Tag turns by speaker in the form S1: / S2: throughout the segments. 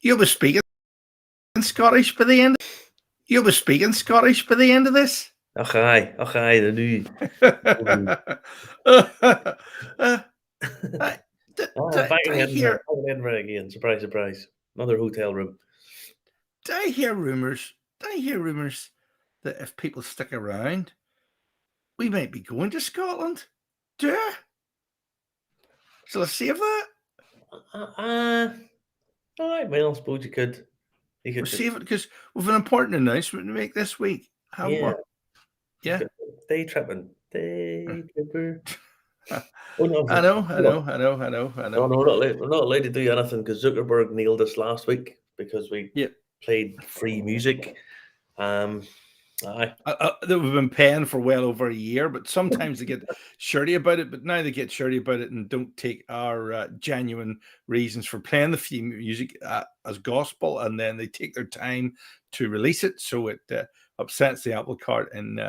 S1: You'll be speaking Scottish by the end. You'll be speaking Scottish by the end of this.
S2: Ach aye, the new.
S1: uh, I, did, did,
S2: Back
S1: did
S2: in
S1: I
S2: Edinburgh,
S1: hear?
S2: back in Edinburgh again. Surprise, surprise. Another hotel room.
S1: Did I hear rumors? Did I hear rumors that if people stick around, we might be going to Scotland? Do you? Shall I save that?
S2: All right, well, I suppose you could. You
S1: We'll
S2: could just,
S1: save it because we've an important announcement to make this week, haven't we?
S2: yeah.
S1: Yeah.
S2: Day tripping. Day tripper. Oh, no.
S1: I know.
S2: No, we're not allowed to do anything because Zuckerberg nailed us last week because we
S1: Yep.
S2: played free music. Aye.
S1: That we've been paying for well over a year, but sometimes they get shirty about it. But now they get shirty about it and don't take our genuine reasons for playing the free music as gospel, and then they take their time to release it, so it upsets the apple cart and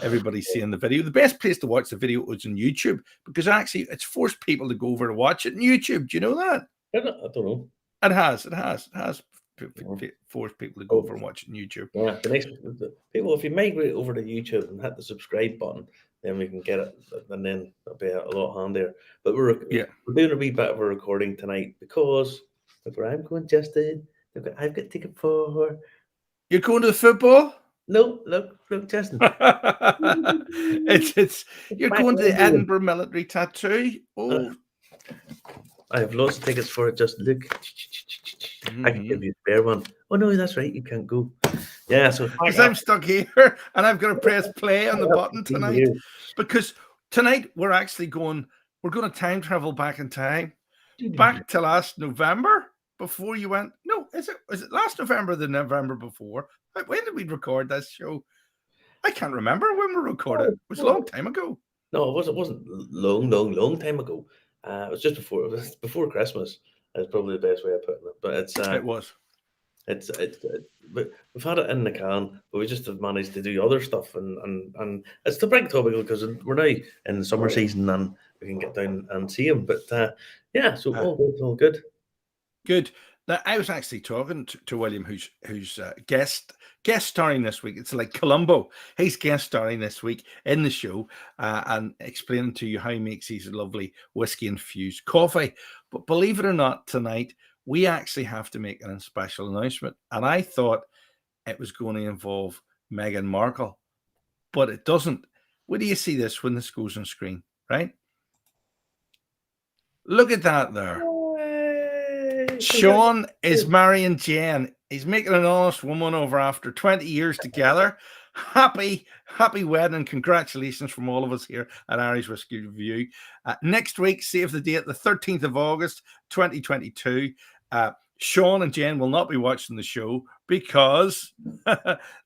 S1: everybody's seeing the video. The best place to watch the video is on YouTube because actually it's forced people to go over to watch it on YouTube. Do you know that?
S2: I don't know.
S1: It has forced people to go
S2: Oh,
S1: over and watch it on YouTube.
S2: yeah, people, if you migrate over to YouTube and hit the subscribe button, then we can get it, and then it'll be a lot handier. But we're doing a wee bit of a recording tonight because look where I'm going, Justin. Look, I've got ticket for.
S1: You're going to the football?
S2: No, look, Justin.
S1: it's you're going to the Edinburgh military tattoo. Oh,
S2: I have lots of tickets for it. Just look. I can give you a spare one. Oh no, that's right. You can't go. Yeah, so
S1: because I'm stuck here and I've got to press play on the button tonight because tonight we're actually going. We're going to time travel back in time, back to last November before you went. No, is it last November? Or the November before? When did we record this show? I can't remember when we recorded it. It was a long time ago.
S2: No, it wasn't long time ago. It was just before Christmas. That's probably the best way of putting it. But
S1: it was.
S2: But we've had it in the can, but we just have managed to do other stuff, and it's the big topic because we're now in the summer season and we can get down and see him. But yeah, so all good.
S1: Good. Now, I was actually talking to William, who's guest starring this week. It's like Columbo. He's guest starring this week in the show and explaining to you how he makes his lovely whiskey infused coffee. But believe it or not, tonight we actually have to make a special announcement. And I thought it was going to involve Meghan Markle, but it doesn't. Where do you see this when this goes on screen? Right? Look at that there. Sean is marrying Jen. He's making an honest woman over after 20 years together. Happy wedding and congratulations from all of us here at Irish Whiskey Review. Next week, save the date, the 13th of August, 2022. Sean and Jen will not be watching the show because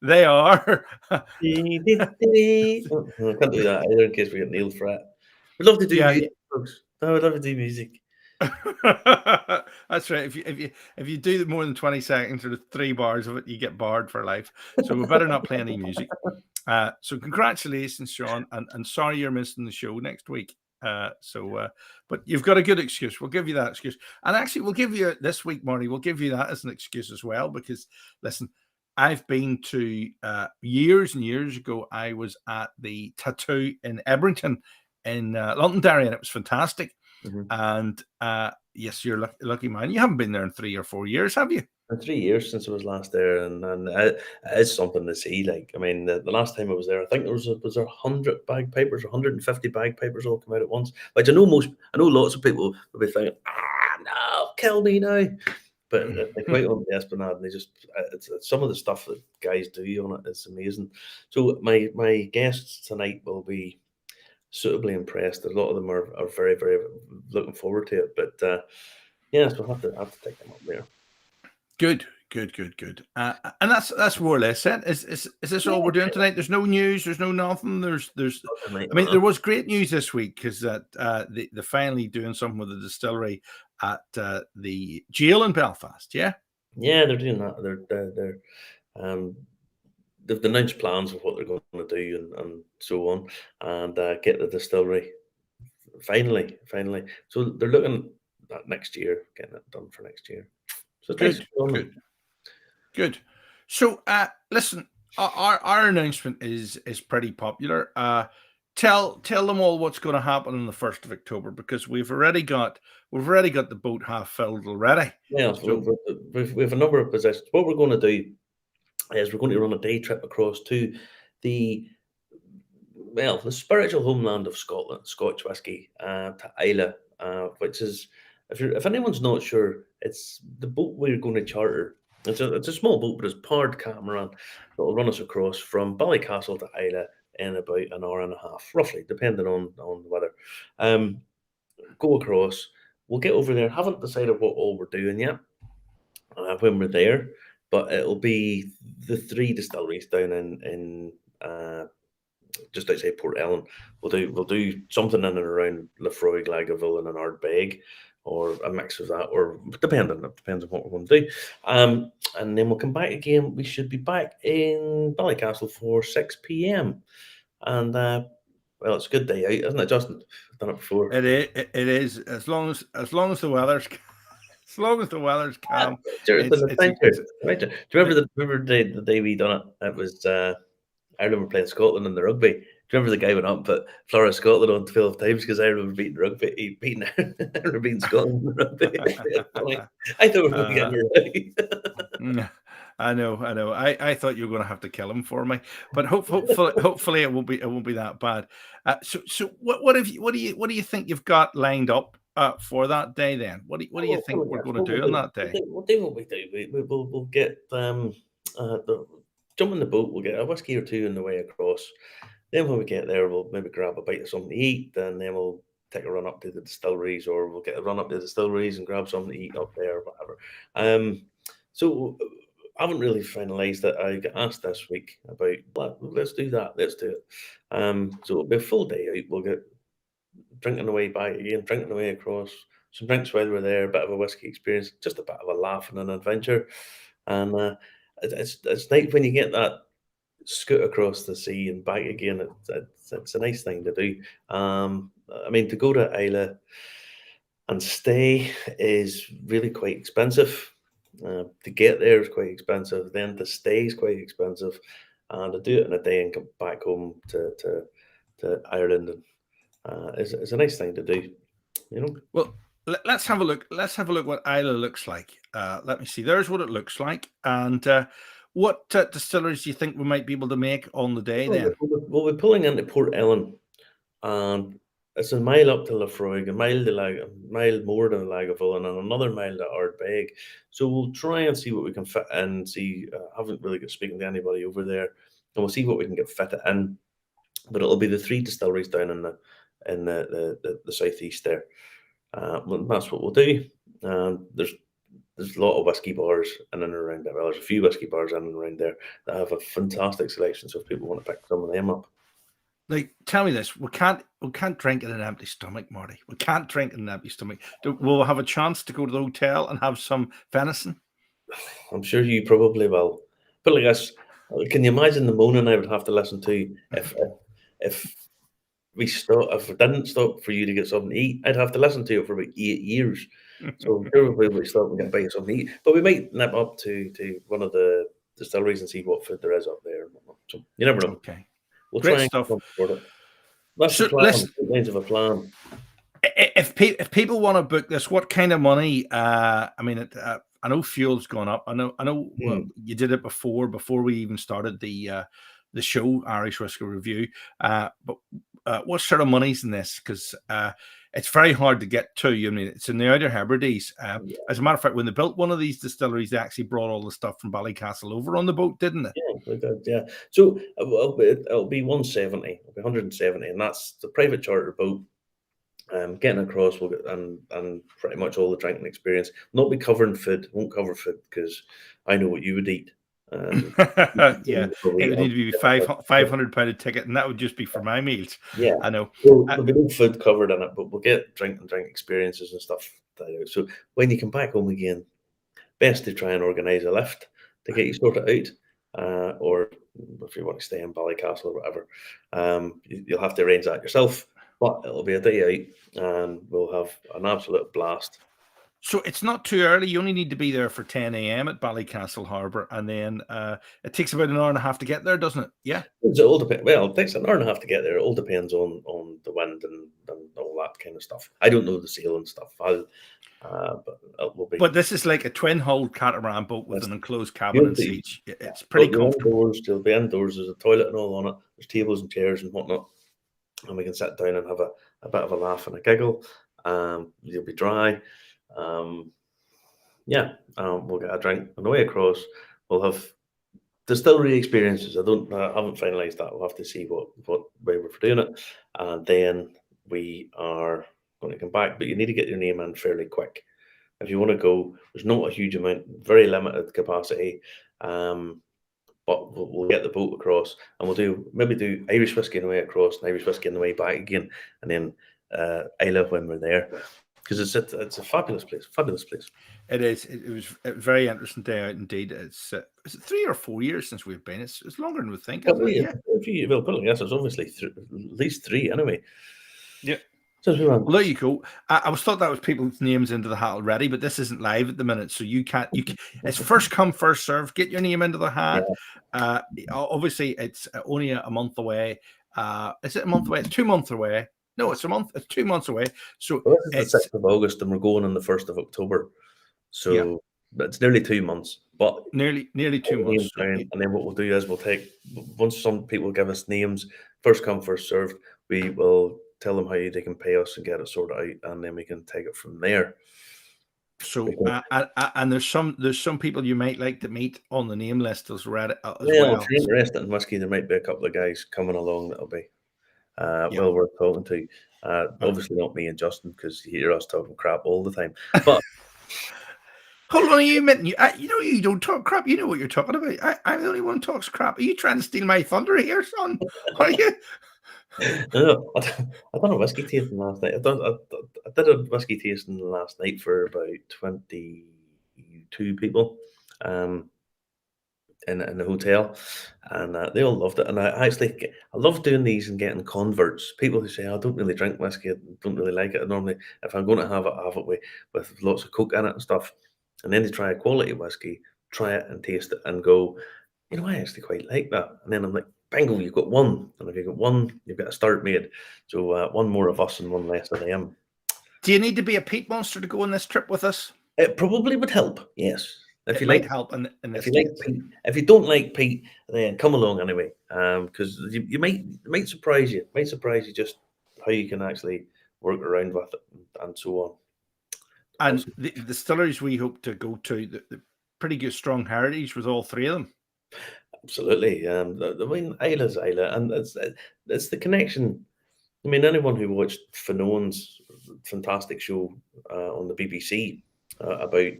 S1: they are.
S2: I can't do that either in case we get nailed for it. We'd love to do music, folks. I would love to do music.
S1: That's right. If you do more than 20 seconds or 3 bars of it, you get barred for life. So we better not play any music. So congratulations, Sean, and sorry you're missing the show next week. But you've got a good excuse. We'll give you that excuse, and actually, we'll give you this week, Marty. We'll give you that as an excuse as well because listen, I've been to years and years ago. I was at the tattoo in Ebrington in Londonderry, and it was fantastic. And yes, you're lucky man. You haven't been there in 3 or 4 years, have you?
S2: 3 years since I was last there, and it's something to see. Like, I mean, the last time I was there, I think there was 100 bagpipers, 150 bagpipers all come out at once. Which I know lots of people will be thinking, no, kill me now. But they quite on the Esplanade, and they just it's some of the stuff that guys do on it is amazing. So my guests tonight will be suitably impressed. A lot of them are very, very looking forward to it. But yeah, so I'll have to take them up there.
S1: Good. And that's more or less it. Is this all we're doing tonight? There's no news. There's no nothing. There's. I mean, there was great news this week because they're finally doing something with the distillery at the jail in Belfast. Yeah.
S2: Yeah, they're doing that. They've announced plans of what they're going to do and so on, and get the distillery finally. So they're looking at next year, getting it done for next year. So it's nice.
S1: Good. So, listen, our announcement is pretty popular. Tell them all what's going to happen on the 1st of October, because we've already got the boat half filled already.
S2: Yeah, so we've a number of possessions. What we're going to do is we're going to run a day trip across to the spiritual homeland of Scotland, Scotch Whisky, to Islay, which is, if anyone's not sure, it's the boat we're going to charter. It's a small boat, but it's powered catamaran that will run us across from Ballycastle to Islay in about an hour and a half, roughly, depending on the weather. Go across. We'll get over there. Haven't decided what all we're doing yet when we're there, but it'll be the 3 distilleries down in just outside Port Ellen. We'll do something in and around Lefroy, Lagavulin, and Ardbeg, or a mix of that, or depends on what we're going to do. And then we'll come back again. We should be back in Ballycastle for 6 p.m. And well, it's a good day out, isn't it, Justin? I've done it before.
S1: It is, as long as the weather's calm.
S2: It's an adventure. Right? Do you remember the day we done it? It was Ireland were playing Scotland in the rugby. Do you remember the guy went up and put Flora Scotland on 12 times because Ireland were beating rugby? Ireland were beating Scotland in the rugby. I thought we were getting it right.
S1: I know. I thought you were going to have to kill him for me, but hopefully it won't be that bad. So what do you think you've got lined up for that day then? What do you think we're going to do on that day?
S2: We'll do what we do. We'll get jump in the boat. We'll get a whiskey or two on the way across. Then when we get there, we'll maybe grab a bite of something to eat, and then we'll take a run up to the distilleries, or we'll get a run up to the distilleries and grab something to eat up there, or whatever. So I haven't really finalised it. I got asked this week about, let's do that, let's do it. So it'll be a full day out. We'll get drinking away back again, drinking away across, some drinks while we're there, a bit of a whiskey experience, just a bit of a laugh and an adventure. And it's nice when you get that scoot across the sea and back again. It's a nice thing to do. I mean, to go to Islay and stay is really quite expensive. To get there is quite expensive. Then to stay is quite expensive, and to do it in a day and come back home to Ireland is a nice thing to do. You know.
S1: Well, let's have a look. Let's have a look what Islay looks like. Let me see. There's what it looks like. And what distilleries do you think we might be able to make on the day then?
S2: We'll be pulling into Port Ellen, and it's a mile up to Lefroy, a mile more to Lagavulin, and another mile to Ardbeg. So we'll try and see what we can fit in. See, I haven't really got speaking to anybody over there, and we'll see what we can get fitted in. But it'll be the 3 distilleries down in the southeast there. That's what we'll do. There's a lot of whiskey bars in and around there. Well, there's a few whiskey bars in and around there that have a fantastic selection. So if people want to pick some of them up.
S1: Like, tell me this: we can't drink in an empty stomach, Marty. We can't drink in an empty stomach. We'll have a chance to go to the hotel and have some venison.
S2: I'm sure you probably will. But like this, can you imagine the moaning I would have to listen to if we didn't stop for you to get something to eat? I'd have to listen to it for about 8 years. So I'm sure we'll stop and get a bite of something to eat. But we might nip up to one of the distilleries and see what food there is up there. So you never know.
S1: Okay.
S2: We'll
S1: Great
S2: try and
S1: stuff.
S2: That's the plan. Lines of a plan.
S1: If people want to book this, what kind of money? I mean, I know fuel's gone up. I know. You did it before we even started the show, Irish Whiskey Review. But what sort of money's in this? Because it's very hard to get to. I mean, it's in the Outer Hebrides. As a matter of fact, when they built one of these distilleries, they actually brought all the stuff from Ballycastle over on the boat, didn't it?
S2: Yeah, they did. Yeah. So it'll be 170. It'll be 170, and that's the private charter boat. Getting across, we'll get and pretty much all the drinking experience. Not be covering food. Won't cover food because I know what you would eat.
S1: Yeah, it would need to be £500 a ticket, and that would just be for my meals.
S2: Yeah,
S1: I know.
S2: So there'll be no food covered in it, but we'll get drink experiences and stuff. So when you come back home again, best to try and organise a lift to get you sorted out, or if you want to stay in Ballycastle or whatever, you'll have to arrange that yourself. But it'll be a day out, and we'll have an absolute blast.
S1: So it's not too early. You only need to be there for 10 a.m. at Ballycastle Harbour, and then it takes about an hour and a half to get there, doesn't it? Yeah.
S2: It all depends. Well, it takes an hour and a half to get there. It all depends on the wind and all that kind of stuff. I don't know the sail and stuff. But it will be.
S1: But this is like a twin-hulled catamaran boat with an enclosed cabin
S2: You'll
S1: and
S2: be-
S1: seats. It's pretty comfortable.
S2: You'll be indoors. There's a toilet and all on it. There's tables and chairs and whatnot, and we can sit down and have a bit of a laugh and a giggle. You'll be dry. We'll get a drink on the way across. We'll have distillery experiences. I haven't finalised that. We'll have to see what way we're doing it, and then we are going to come back. But you need to get your name in fairly quick if you want to go. There's not a huge amount, very limited capacity. But we'll get the boat across, and we'll maybe do Irish whiskey on the way across and Irish whiskey on the way back again, and then Islay when we're there, because it's a fabulous place. Fabulous place.
S1: It is. It was a very interesting day out indeed. Is it 3 or 4 years since we've been? It's longer than we think. Isn't it?
S2: Yeah. Well, put it, yes, it's obviously at least 3 anyway.
S1: Yeah.
S2: Well,
S1: there you go. I was thought that was people's names into the hat already, but this isn't live at the minute, so you can't. It's first come, first serve. Get your name into the hat. Yeah. Obviously, it's only a month away. Is it a month away? 2 months away. No, it's a month. It's 2 months away. So
S2: it's the 6th of August, and we're going on the 1st of October. So it's nearly 2 months. But
S1: nearly 2 months.
S2: And then what we'll do is we'll take, once some people give us names, first come, first served, we will tell them how they can pay us and get it sorted out, and then we can take it from there.
S1: So and there's some people you might like to meet on the name list as well.
S2: If you're interested in whiskey, there might be a couple of guys coming along that'll be well worth talking to. Obviously not me and Justin, because you hear us talking crap all the time. But
S1: hold on, you don't talk crap. You know what you're talking about. I'm the only one who talks crap. Are you trying to steal my thunder here, son? Are you?
S2: No, I done a whiskey tasting last night. I did a whiskey tasting last night for about 22 people in the hotel, and they all loved it. And I love doing these and getting converts, people who say, I don't really drink whiskey, I don't really like it. Normally, if I'm going to have it with lots of Coke in it and stuff. And then they try a quality whiskey, try it and taste it and go, I actually quite like that. And then I'm like, bingo, you've got one. And if you've got one, you've got a start made. So one more of us and one less of them.
S1: Do you need to be a peat monster to go on this trip with us?
S2: It probably would help, yes.
S1: If you might help in
S2: if you like peat. If you don't like peat, then come along anyway. Because you might surprise you. It might surprise you just how you can actually work around with it and so on.
S1: And the distilleries we hope to go to, the pretty good strong heritage with all 3 of them.
S2: Absolutely. Islay's Islay, and it's the connection. I mean, anyone who watched Finone's fantastic show on the BBC about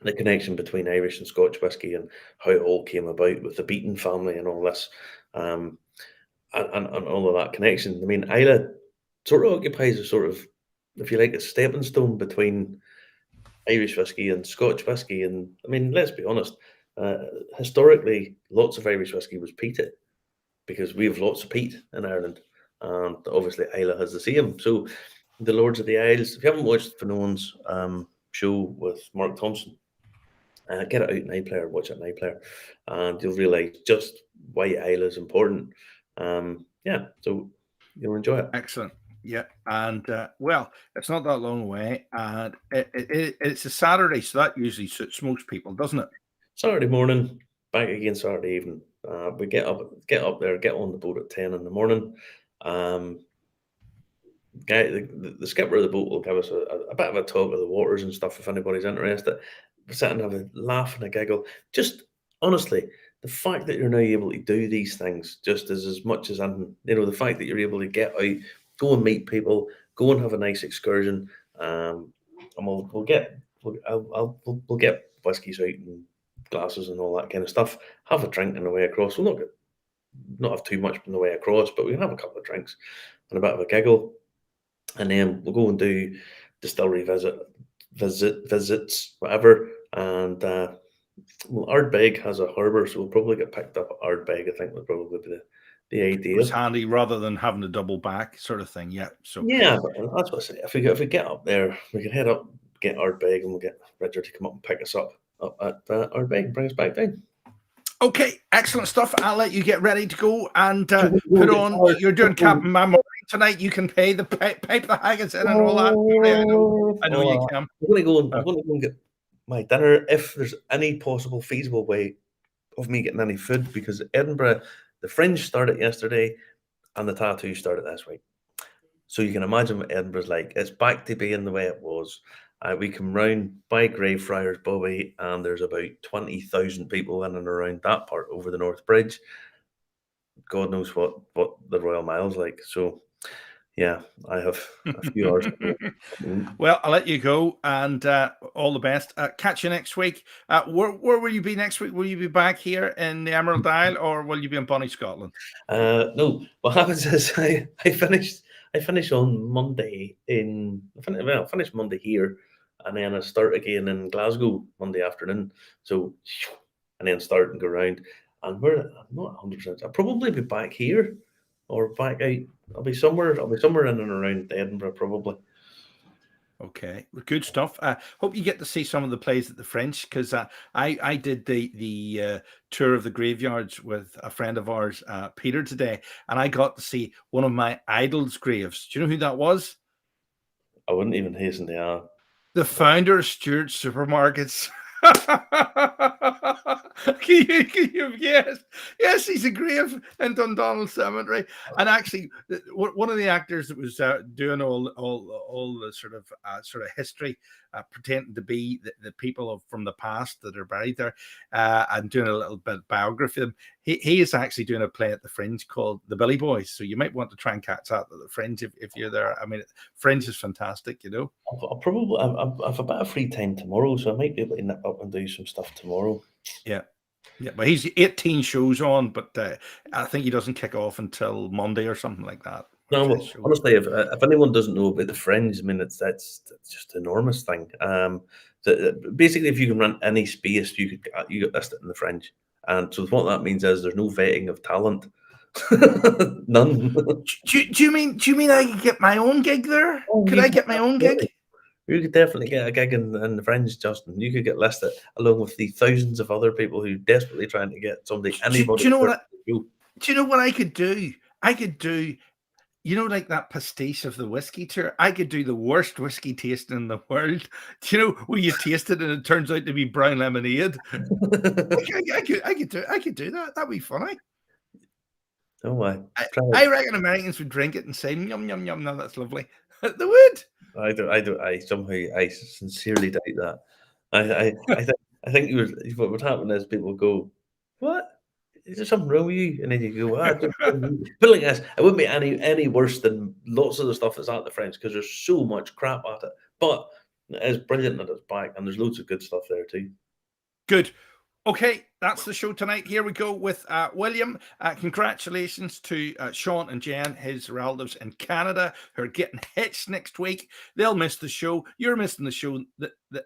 S2: the connection between Irish and Scotch whisky and how it all came about with the Beaton family and all this, and all of that connection. I mean, Islay sort of occupies a sort of, if you like, a stepping stone between Irish whiskey and Scotch whiskey. And I mean, let's be honest, historically, lots of Irish whiskey was peated because we have lots of peat in Ireland, and obviously Islay has the same. So the Lords of the Isles, if you haven't watched Finone's show with Mark Thompson, get it out in iPlayer, watch it in iPlayer, and you'll realise just why Islay is important. So you'll enjoy it.
S1: Excellent. Yeah, and well, it's not that long away, and it's a Saturday, so that usually suits most people, doesn't it?
S2: Saturday morning, back again Saturday evening. We get up there, get on the boat at 10 in the morning. The skipper of the boat will give us a bit of a talk of the waters and stuff if anybody's interested. We sit and have a laugh and a giggle. Just honestly, the fact that you're now able to do these things just is as much as the fact that you're able to get out, go and meet people, go and have a nice excursion, and we'll get whiskies out and glasses and all that kind of stuff. Have a drink on the way across. We'll not have too much on the way across, but we can have a couple of drinks and a bit of a giggle, and then we'll go and do distillery visits, whatever. And Ardbeg has a harbour, so we'll probably get picked up at Ardbeg. I think would probably be the idea.
S1: It's handy rather than having to double back sort of thing. Yeah. So
S2: yeah, but that's what I say. If we get up there, we can head up, get Ardbeg, and we'll get Richard to come up and pick us up at Ardbeg and bring us back down.
S1: Okay, excellent stuff. I'll let you get ready to go and put on. You're doing Captain Memory tonight. You can pay the pipe the haggis in and all that. I know you can.
S2: I'm going to go and get my dinner if there's any possible feasible way of me getting any food, because Edinburgh, the Fringe started yesterday and the tattoo started this week. So you can imagine what Edinburgh's like. It's back to being the way it was. We come round by Greyfriars Bobby, and there's about 20,000 people in and around that part over the North Bridge. God knows what the Royal Mile's like. So, yeah, I have a few hours.
S1: Well, I'll let you go, and all the best. Catch you next week. Where will you be next week? Will you be back here in the Emerald Isle, or will you be in Bonnie, Scotland?
S2: No. What happens is I finish on Monday I finish Monday here, and then I start again in Glasgow Monday afternoon. So, and then start and go around. And I'm not 100%. I'll probably be back here or back out. I'll be somewhere in and around Edinburgh, probably.
S1: Okay, good stuff. Hope you get to see some of the plays at the French, because I did the tour of the graveyards with a friend of ours, Peter, today, and I got to see one of my idols' graves. Do you know who that was?
S2: I wouldn't even hasten to ask.
S1: The founder of Stewart's Supermarkets. Yes, he's a grave in Dundonald Cemetery. And actually, one of the actors that was doing all the sort of history, pretending to be the people from the past that are buried there, and doing a little bit of biography of them. He is actually doing a play at the Fringe called The Billy Boys. So you might want to try and catch that at the Fringe if you're there. I mean, Fringe is fantastic, you know.
S2: I've a bit of free time tomorrow, so I might be able to nip up and do some stuff tomorrow.
S1: Yeah, but he's 18 shows on, but I think he doesn't kick off until Monday or something like that.
S2: No, well, honestly, if anyone doesn't know about the Fringe, I mean, it's just an enormous thing. Basically, if you can rent any space, you get listed in the Fringe, and so what that means is there's no vetting of talent. None.
S1: Do you mean I could get my own gig there? Could I get my own gig?
S2: You could definitely get a gig in the Fringe, Justin. You could get listed along with the thousands of other people who are desperately trying to get somebody. Anybody.
S1: Do you know what I could do? I could do, like that pastiche of the whiskey tour. I could do the worst whiskey tasting in the world. Do you know where you taste it and it turns out to be brown lemonade? I could do that. That'd be funny.
S2: Oh,
S1: I reckon Americans would drink it and say, yum, yum, yum. No, that's lovely. They would.
S2: I sincerely doubt that. I think what would happen is people would go, "What? Is there something wrong with you?" And then you go, but like this, it wouldn't be any worse than lots of the stuff that's at the French, because there's so much crap at it. But it is brilliant that it's back, and there's loads of good stuff there too.
S1: Good. Okay, that's the show tonight. Here we go with William. Congratulations to Sean and Jen, his relatives in Canada, who are getting hitched next week. They'll miss the show. You're missing the show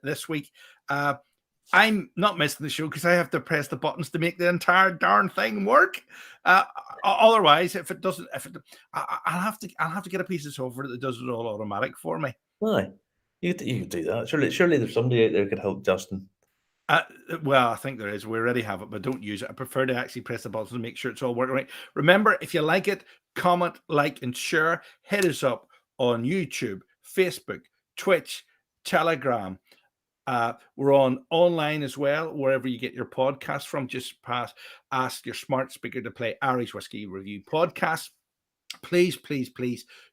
S1: this week. I'm not missing the show because I have to press the buttons to make the entire darn thing work. Otherwise, I'll have to get a piece of software that does it all automatic for me.
S2: Why? You could do that. Surely there's somebody out there who could help Justin.
S1: Well, I think there is. We already have it, but don't use it. I prefer to actually press the buttons to make sure it's all working right. Remember, if you like it, comment, like, and share. Hit us up on YouTube, Facebook, Twitch, Telegram. We're online as well, wherever you get your podcast from. Just ask your smart speaker to play Irish Whiskey Review Podcast. Please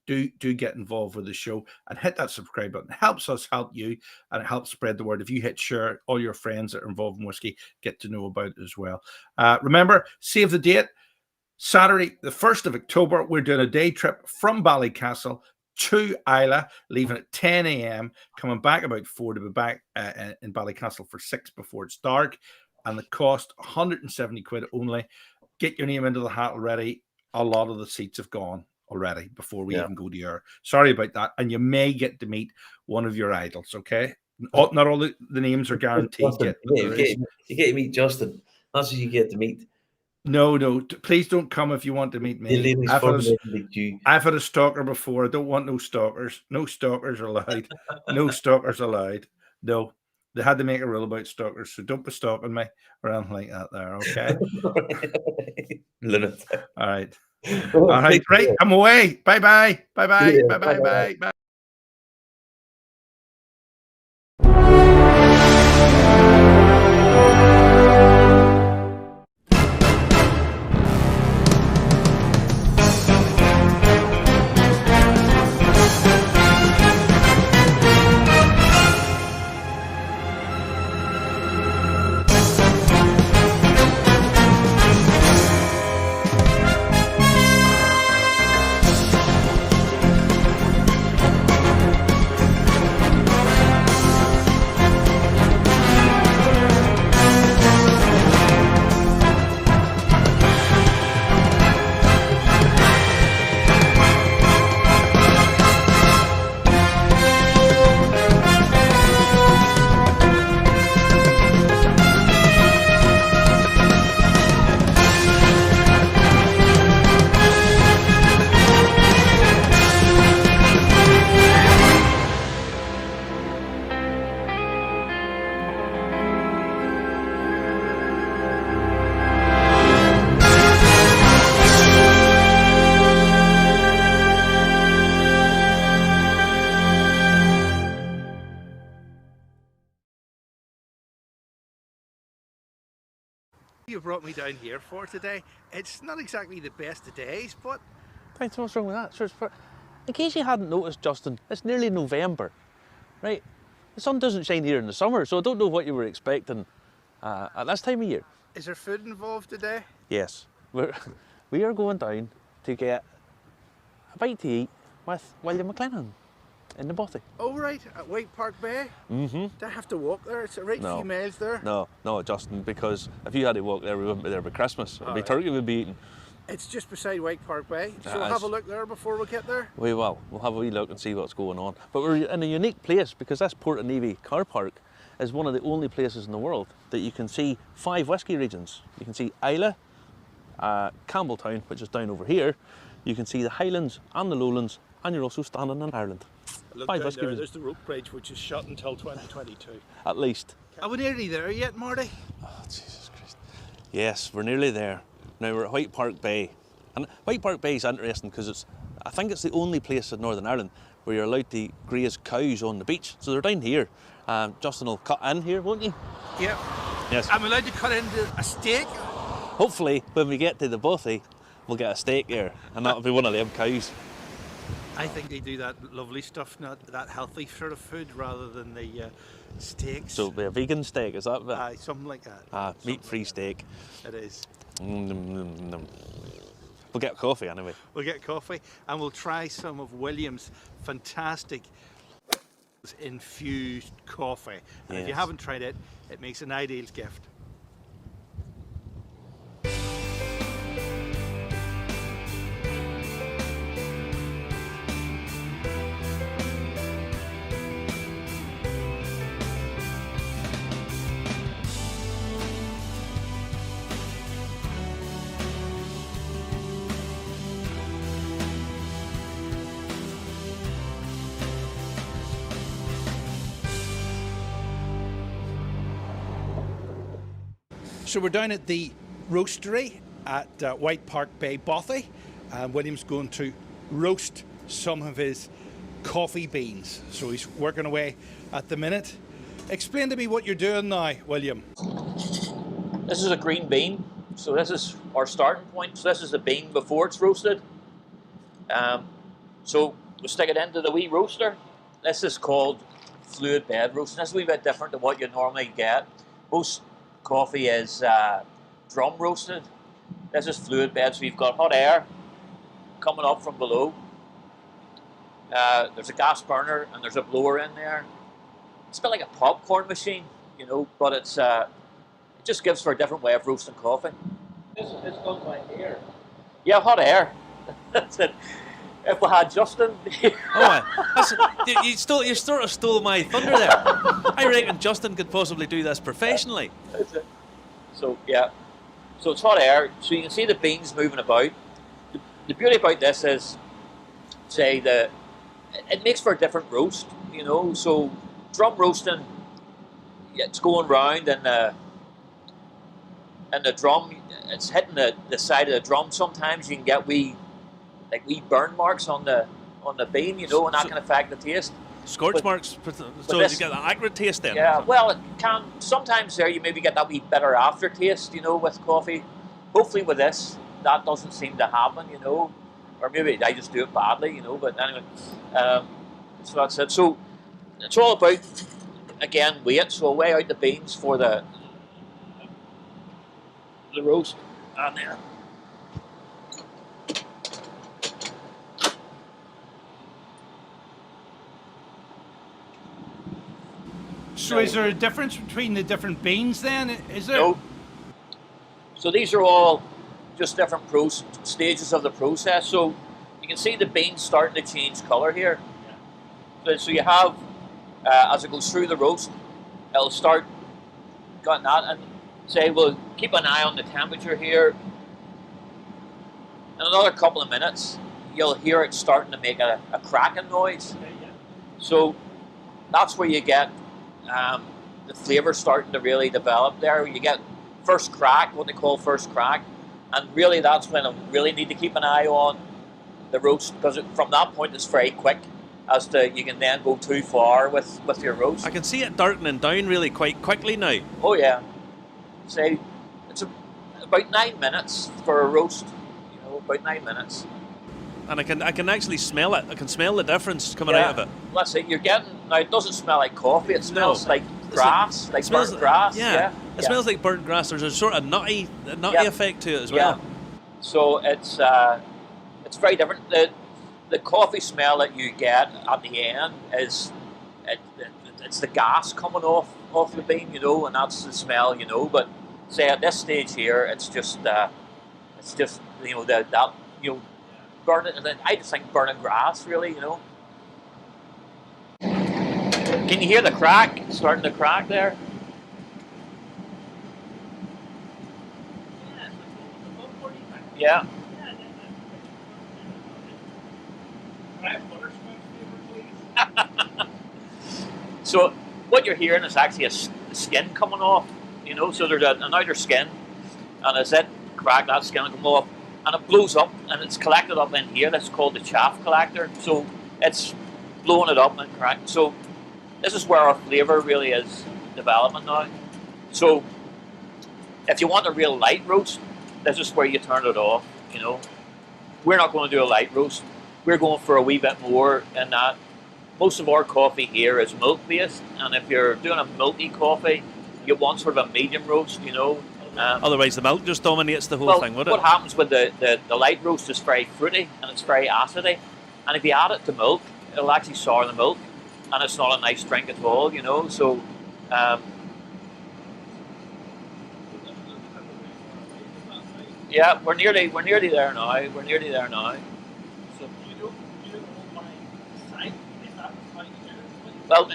S1: do get involved with the show and hit that subscribe button. It helps us help you, and it helps spread the word. If you hit share, all your friends that are involved in whiskey get to know about it as well. Remember, save the date. Saturday, the 1st of October, we're doing a day trip from Ballycastle to Islay, leaving at 10 a.m., coming back about 4 to be back in Ballycastle for 6 before it's dark. And the cost, 170 quid only. Get your name into the hat already. A lot of the seats have gone already before we even go to air. Sorry about that. And you may get to meet one of your idols, okay? Not all the names are guaranteed yet.
S2: You get to meet Justin. That's what you get to meet.
S1: No. Please don't come if you want to meet me. I've had a stalker before. I don't want no stalkers. No stalkers allowed. No stalkers allowed. No, they had to make a rule about stalkers, so don't be stalking me or anything like that there, okay?
S2: Lunatic.
S1: All right.
S2: Well,
S1: All right,
S2: take
S1: right,
S2: care.
S1: I'm away. Bye-bye.
S2: See
S1: Bye-bye.
S2: ya.
S1: Bye-bye.
S2: Bye-bye.
S1: Bye-bye. You brought me down here for today. It's not exactly the best of days, but
S3: Right, so what's wrong with that? Sure, in case you hadn't noticed, Justin, it's nearly November, right? The sun doesn't shine here in the summer, so I don't know what you were expecting at this time of year.
S1: is there food involved today?
S3: Yes, we are going down to get a bite to eat with William McLennan in the Bothy.
S1: Oh, right, at Whitepark Bay?
S3: Mm-hmm.
S1: Do I have to walk there? It's a right
S3: No.
S1: few miles there.
S3: No, Justin, because if you had to walk there, we wouldn't be there by Christmas. It'd be
S1: Alright.
S3: turkey we'd be eating.
S1: It's just beside Whitepark Bay, so
S3: It
S1: we'll have
S3: is.
S1: a look there before we get there.
S3: We will. We'll have a wee look and see what's going on. But we're in a unique place because this Port Navy car park is one of the only places in the world that you can see 5 whisky regions. You can see Islay, Campbelltown, which is down over here. You can see the Highlands and the Lowlands, and you're also standing in Ireland.
S1: Look
S3: 5
S1: down
S3: whisky
S1: there,
S3: regions,
S1: there's the rope bridge, which is shut until 2022.
S3: at least.
S1: Are we nearly there yet, Marty?
S3: Oh, Jesus Christ. Yes, we're nearly there. Now we're at Whitepark Bay. And Whitepark Bay is interesting because I think it's the only place in Northern Ireland where you're allowed to graze cows on the beach. So they're down here. Justin will cut in here, won't you?
S1: Yep.
S3: Yes.
S1: I'm allowed to cut into a steak?
S3: Hopefully, when we get to the Bothy, we'll get a steak here, and that'll be one of them cows.
S1: I think they do that lovely stuff, not that healthy sort of food, rather than the steaks.
S3: So it'll be a vegan steak, is that it?
S1: Something like that.
S3: Meat-free steak.
S1: It is.
S3: We'll get coffee anyway.
S1: We'll get coffee and we'll try some of William's fantastic infused coffee. And if you
S3: Yes.
S1: haven't tried it, it makes an ideal gift. So we're down at the roastery at Whitepark Bay, Bothy, and William's going to roast some of his coffee beans. So he's working away at the minute. Explain to me what you're doing now, William.
S4: This is a green bean, so this is our starting point. So this is the bean before it's roasted. So we stick it into the wee roaster. This is called fluid bed roasting. This is a wee bit different than what you normally get. Most coffee is drum roasted. This is fluid bed, so you've got hot air coming up from below. There's a gas burner and there's a blower in there. It's a bit like a popcorn machine, you know, but it's it just gives for a different way of roasting coffee. This goes by here. Yeah, hot air. That's it. If we had Justin here.
S3: You sort of stole my thunder there. I reckon Justin could possibly do this professionally.
S4: That's it. So yeah, so it's hot air, so you can see the beans moving about. The beauty about this is, say, it makes for a different roast, you know. So drum roasting, it's going round and the drum, it's hitting the side of the drum. Sometimes you can get wee burn marks on the bean, you know, and that can affect the taste.
S3: Scorch marks, so
S4: this,
S3: you get the accurate taste then.
S4: Yeah, well, it can sometimes there you maybe get that wee bitter aftertaste, you know, with coffee. Hopefully with this, that doesn't seem to happen, you know, or maybe I just do it badly, you know. But anyway, so that's it. So it's all about, again, weight. So I'll weigh out the beans for the roast, and then
S1: So is there a difference between the different beans then? Is there?
S4: no. So these are all just different stages of the process. So you can see the beans starting to change colour here. So you have, as it goes through the roast, it'll start getting that, and say, well, keep an eye on the temperature here. In another couple of minutes, you'll hear it starting to make a cracking noise. So that's where you get the flavour starting to really develop there. You get first crack, what they call first crack, and really that's when I really need to keep an eye on the roast, because from that point it's very quick as to you can then go too far with your roast.
S3: I can see it darkening down really quite quickly now.
S4: Oh yeah, say it's about 9 minutes for a roast, you know, about 9 minutes.
S3: And I can actually smell it. I can smell the difference coming out of it.
S4: Let's say you're getting, now it doesn't smell like coffee, it smells like grass, like
S3: smells
S4: burnt grass.
S3: Yeah, it smells like burnt grass. There's a sort of nutty effect to it as well.
S4: So it's very different. The coffee smell that you get at the end is it's the gas coming off the bean, you know, and that's the smell, you know. But say at this stage here, it's just you know that you know, burning. I just think burning grass, really, you know. Can you hear the crack? It's starting to crack there. Yeah. So what you're hearing is actually a skin coming off, you know. So there's an outer skin, and as it crack, that skin will come off, and it blows up, and it's collected up in here. That's called the chaff collector. So it's blowing it up and crack. So this is where our flavour really is developing now. So if you want a real light roast, this is where you turn it off, you know. We're not going to do a light roast. We're going for a wee bit more in that. Most of our coffee here is milk based, and if you're doing a milky coffee, you want sort of a medium roast, you know.
S3: Otherwise the milk just dominates the whole thing, wouldn't it?
S4: What happens with the light roast is very fruity and it's very acidy, and if you add it to milk, it'll actually sour the milk, and it's not a nice drink at all, you know. So yeah, we're nearly there now. We're nearly there now. So, well,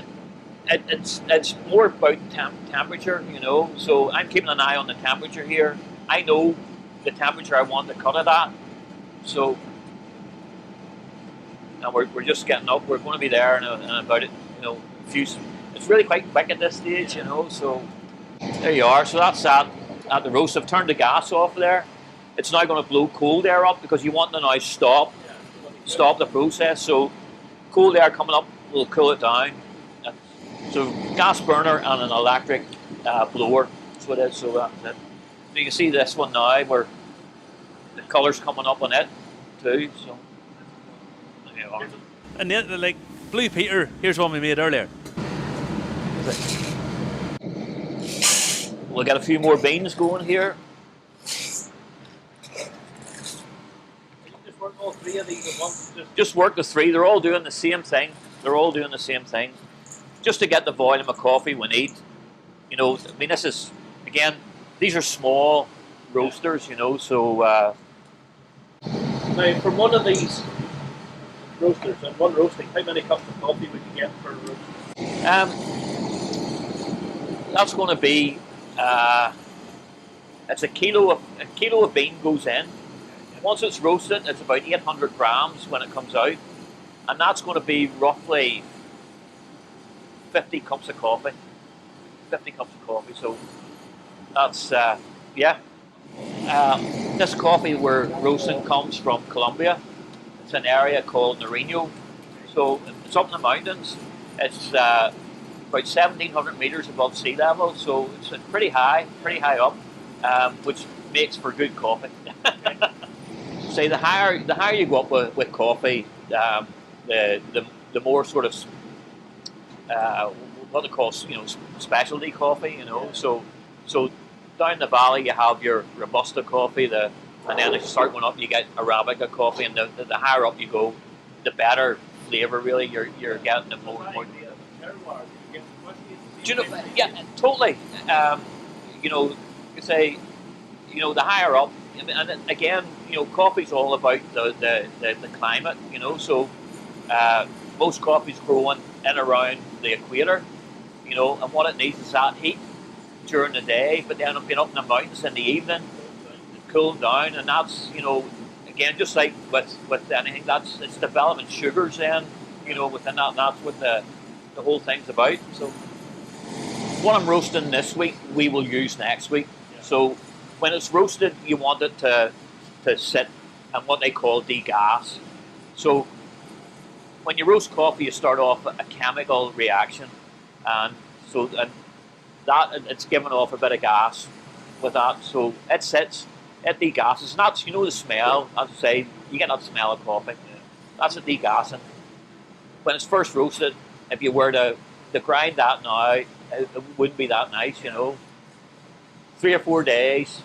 S4: it's more about temperature, you know. So I'm keeping an eye on the temperature here. I know the temperature I want to cut it at. So, and we're just getting up. We're going to be there in about it, you know, it's really quite quick at this stage, you know. So there you are. So that's at the roast. I've turned the gas off there. It's now going to blow cold air up because you want to now stop the process. So cold air coming up will cool it down. So gas burner and an electric blower. That's what it is. So that's it. So you can see this one now where the colour's coming up on it too. So there you are.
S3: And then, like Blue Peter, here's one we made earlier.
S4: We'll get a few more beans going here.
S5: Just work all three of these at once.
S4: Just work the three. They're all doing the same thing. They're all doing the same thing. Just to get the volume of coffee we need. You know, I mean, this is, again, these are small roasters, you know, so...
S5: Now, from one of these roasters and one roasting, how many cups of coffee would you get per roast?
S4: That's going to be... it's a kilo of bean goes in. Once it's roasted, it's about 800 grams when it comes out. And that's going to be roughly 50 cups of coffee. 50 cups of coffee. So that's yeah. This coffee we're roasting comes from Colombia. It's an area called Nariño. So it's up in the mountains. It's about 1,700 meters above sea level. So it's pretty high up, which makes for good coffee. Say the higher you go up with coffee, the more sort of what they call specialty coffee. So down the valley you have your Robusta coffee, and then as you start going up you get Arabica coffee, and the higher up you go, the better flavour really you're getting. The more. Do you know? Yeah, totally. You say, the higher up, and again, coffee's all about the climate. So most coffee's growing in around the equator. And what it needs is that heat during the day, but then being up in the mountains in the evening, cooling down, and that's again just like with anything, it's developing sugars then within that, and that's what the whole thing's about. So what I'm roasting this week we will use next week. So when it's roasted you want it to sit and what they call degas. So when you roast coffee you start off a chemical reaction, and that it's giving off a bit of gas with that, so it sits, it degasses, and that's the smell. As I say, you get that smell of coffee. That's a degassing. When it's first roasted, if you were to grind that now, it wouldn't be that nice. 3 or 4 days,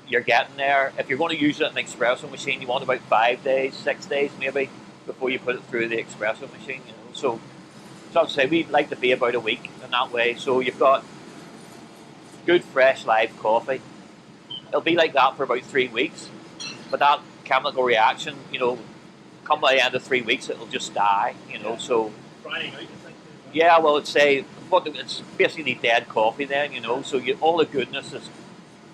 S4: you're getting there. If you're going to use it in an espresso machine, you want about 5 days, 6 days maybe before you put it through the espresso machine. So as I say, we like to be about a week in that way. So you've got good fresh live coffee. It'll be like that for about 3 weeks, but that chemical reaction, come by the end of 3 weeks, it'll just die. So
S5: Drying out, you think?
S4: yeah, well, it's basically dead coffee then. So all the goodness is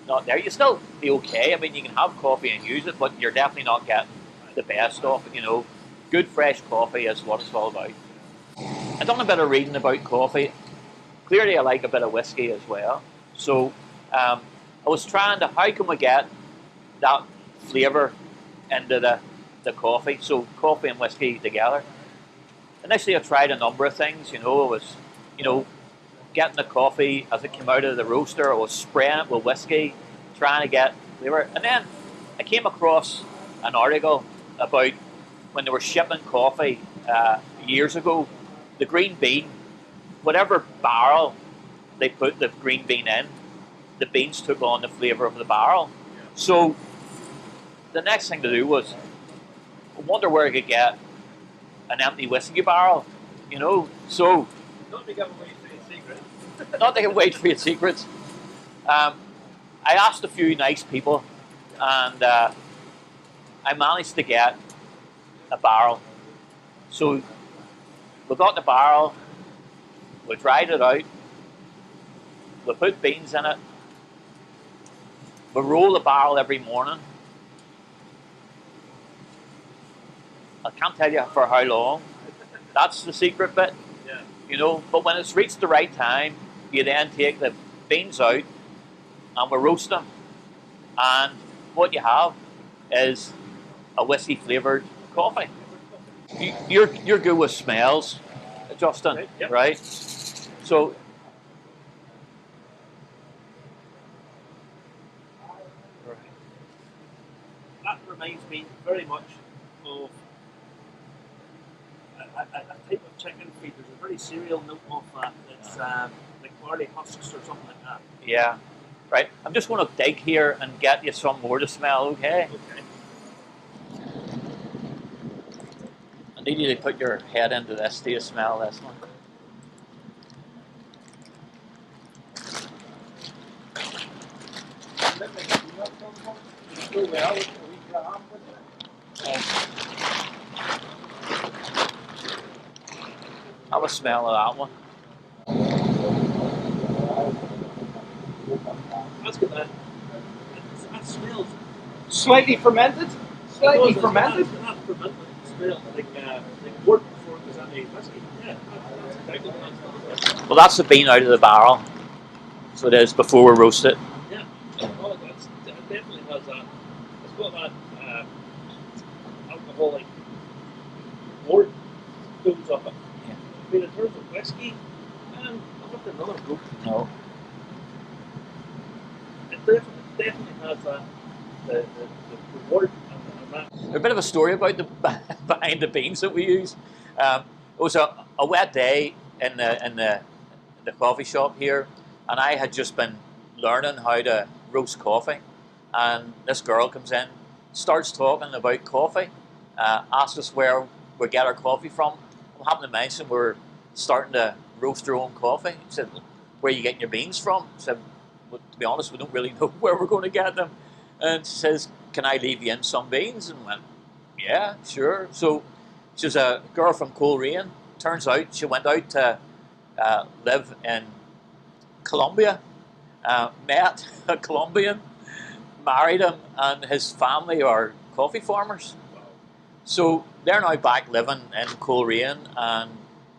S4: not there. You still be okay. I mean, you can have coffee and use it, but you're definitely not getting the best of it. Good fresh coffee is what it's all about. I've done a bit of reading about coffee. Clearly I like a bit of whiskey as well. So I was trying to, how can we get that flavour into the coffee? So coffee and whiskey together. Initially I tried a number of things. I was, getting the coffee as it came out of the roaster. I was spraying it with whiskey, trying to get flavour. And then I came across an article about when they were shipping coffee years ago, the green bean, whatever barrel they put the green bean in, the beans took on the flavour of the barrel. So the next thing to do was, I wonder where I could get an empty whiskey barrel, so...
S5: Not to give away trade secrets.
S4: Not to give away trade secrets. I asked a few nice people, and I managed to get a barrel. So we got the barrel, we dried it out, we put beans in it, we roll the barrel every morning. I can't tell you for how long. That's the secret bit. Yeah. But when it's reached the right time, you then take the beans out and we roast them. And what you have is a whiskey flavoured coffee. You're good with smells, Justin,
S5: Right, yep.
S4: right? So
S5: That reminds me very much of a type of chicken feed. There's a very cereal note off that. It's like barley husks or something like that.
S4: yeah, right. I'm just going to dig here and get you some more to smell, okay?
S5: Okay.
S4: I need you to put your head into this. Do you smell this one? Have a smell of that one.
S5: That's good. That smells
S6: Slightly fermented? Slightly
S5: It's
S6: fermented?
S5: not fermented. It smells like wort before there's any whiskey. Yeah, that's exactly what that's.
S4: Well, that's the bean out of the barrel. So it is before we roast it.
S5: Yeah. Oh, it definitely has that. It's got that alcoholic wort goes up it.
S4: Yeah.
S5: But in terms of whiskey, I have another group.
S4: No.
S5: It definitely has that the wort and that.
S4: There's a bit of a story about the behind the beans that we use. It was a wet day in the coffee shop here, and I had just been learning how to roast coffee. And this girl comes in, starts talking about coffee, asks us where we get our coffee from. I happened to mention we're starting to roast our own coffee. She said, "Where are you getting your beans from?" I said, "Well, to be honest, we don't really know where we're going to get them." And she says, "Can I leave you in some beans?" And I went, "Yeah, sure." So she's a girl from Coleraine. Turns out she went out to live in Colombia, met a Colombian, married him, and his family are coffee farmers. So they're now back living in Coleraine, and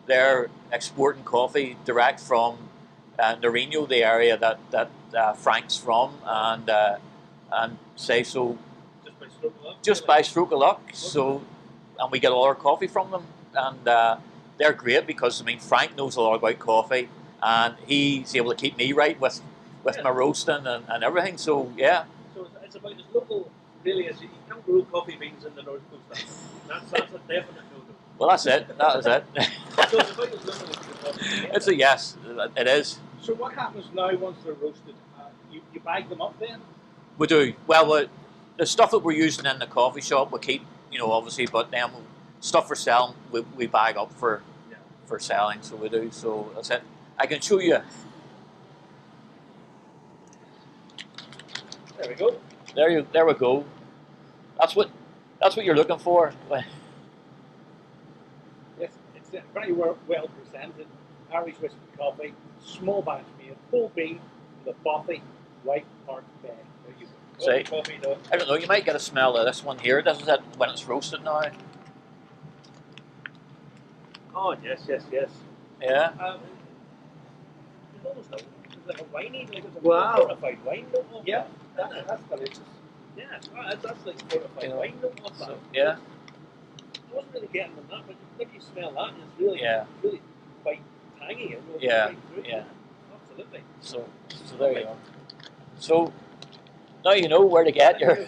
S4: they're exporting coffee direct from Nariño, the area that Frank's from, and say so just by stroke of luck. So, and we get all our coffee from them, and they're great because I mean Frank knows a lot about coffee, and he's able to keep me right with my roasting and everything. So yeah.
S5: So it's about as local really as you can't grow coffee beans in the North Coast. That's a definite no-no.
S4: Well, that's it. That is it.
S5: So it's about as local as you can possibly get.
S4: It's a yes. It is.
S6: So what happens now once they're roasted? You bag them up then?
S4: We do. Well, the stuff that we're using in the coffee shop, we keep, obviously, but then stuff we're selling, we bag up for selling, so we do. So that's it. I can show you.
S5: There we go.
S4: There we go. That's what you're looking for.
S6: Yes, it's very well presented. Irish whiskey coffee, small batch made, whole bean, with a Bothy, Whitepark bag. There you go.
S4: See?
S5: Coffee though.
S4: I don't know. You might get a smell of this one here. This is it when it's roasted now.
S5: Oh yes.
S4: Yeah.
S5: It's almost like a winey, like it's a
S6: Wow.
S5: fortified wine.
S6: Yeah, that's delicious.
S5: Yeah, that's like fortified wine.
S4: So, yeah.
S5: I wasn't really getting them that, but if you smell that, it's really, really quite tangy.
S4: Yeah.
S5: Absolutely.
S4: So there you go. So now you know where to get your